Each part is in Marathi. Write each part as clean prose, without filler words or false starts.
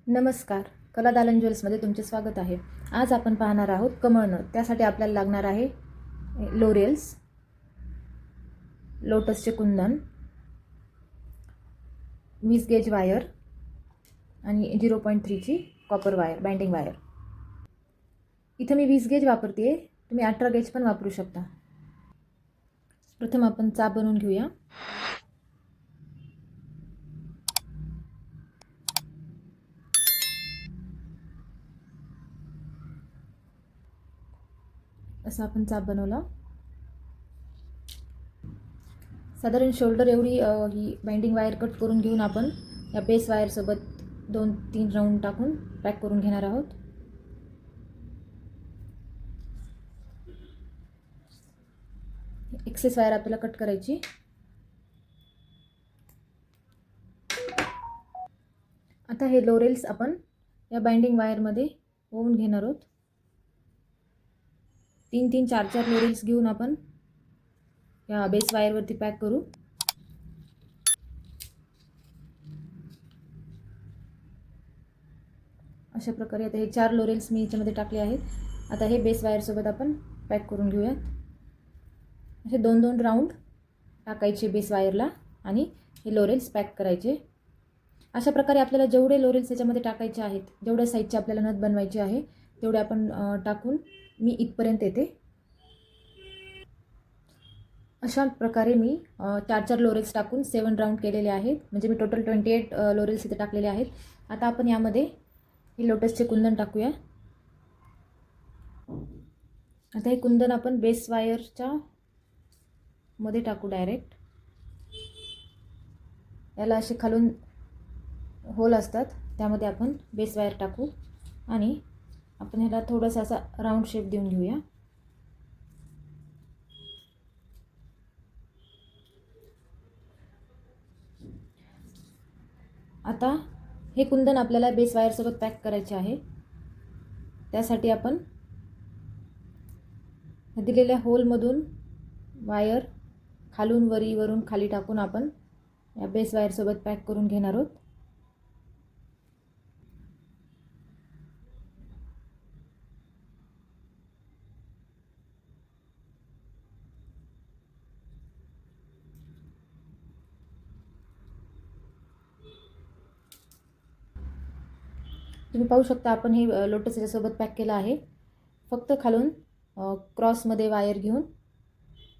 नमस्कार. कला दालन ज्वेल्समध्ये तुमचे स्वागत आहे. आज आपण पाहणार आहोत कमळ नथ. त्यासाठी आपल्याला लागणार आहे लोरेल्स, लोटसचे कुंदन, 20 गेज वायर आणि 0.3ची कॉपर वायर, बाइंडिंग वायर. इथं मी 20 गेज वापरते, तुम्ही 18 गेज पण वापरू शकता. प्रथम आपण चाप बनवून घेऊया. असा आपण चाप बनवला. साधारण शोल्डर एवढी ही बाइंडिंग वायर कट करून घेऊन आपण या बेस वायरसोबत 2-3 राऊंड टाकून पॅक करून घेणार आहोत. एक्सेस वायर आपल्याला कट करायची. आता हे लोरेल्स आपण या बाइंडिंग वायरमध्ये ओवून घेणार आहोत. 3-3, 4-4 लोरेल्स घेऊन आपण या बेस वायरवरती पॅक करू. अशा प्रकारे आता हे 4 लोरेल्स मी याच्यामध्ये टाकले आहेत. आता हे बेस वायरसोबत आपण पॅक करून घेऊयात. असे 2-2 राऊंड टाकायचे बेस वायरला आणि हे लोरेल्स पॅक करायचे. अशा प्रकारे आपल्याला जेवढे लोरेल्स याच्यामध्ये टाकायचे आहेत, जेवढ्या साईजचे आपल्याला नथ बनवायची आहे तेवढे आपण टाकून मी इथपर्यंत येते. अशा प्रकारे मी 4-4 लोरेल्स टाकून 7 राऊंड केलेले आहेत. म्हणजे मी टोटल 28 लोरेल्स इथे टाकलेले आहेत. आता आपण यामध्ये हे लोटसचे कुंदन टाकूया. आता हे कुंदन आपण बेस वायरच्या मध्ये टाकू डायरेक्ट. याला असे खालून होल असतात, त्यामध्ये आपण बेस वायर टाकू आणि आपण ह्याला थोडासा असा राऊंड शेप देऊन घेऊया. आता हे कुंदन आपल्याला बेस वायरसोबत पॅक करायचे आहे. त्यासाठी आपण दिलेल्या होलमधून वायर खालून वरून खाली टाकून आपण या बेस वायरसोबत पॅक करून घेणार आहोत. तुम्ही पाहू शकता आपण हे लोटस याच्यासोबत पॅक केलं आहे. फक्त खालून क्रॉसमध्ये वायर घेऊन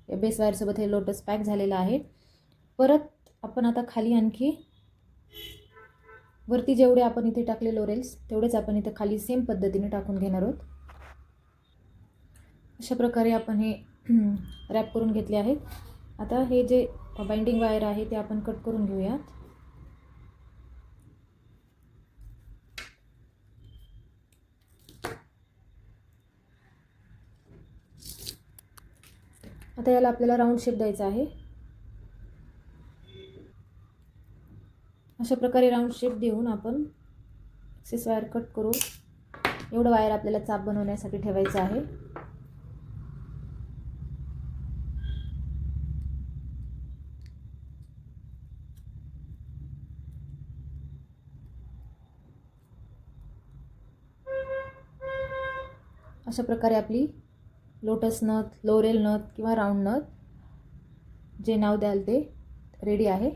या बेस वायरसोबत हे लोटस पॅक झालेलं आहे. परत आपण आता खाली आणखी वरती जेवढे आपण इथे टाकले लोरेल्स तेवढेच आपण इथे खाली सेम पद्धतीने टाकून घेणार आहोत. अशा प्रकारे आपण हे रॅप करून घेतले आहेत. आता हे जे बाइंडिंग वायर आहे ते आपण कट करून घेऊयात. आता याला आपल्याला राऊंड शेप द्यायचा आहे. अशा प्रकारे राऊंड शेप देऊन आपण एक्सेस वायर कट करू. एवढं वायर आपल्याला चाप बनवण्यासाठी ठेवायचं आहे. अशा प्रकारे आपली लोटस नथ, लोरेल नथ किंवा राऊंड नथ जे नाव द्याल ते रेडी आहे.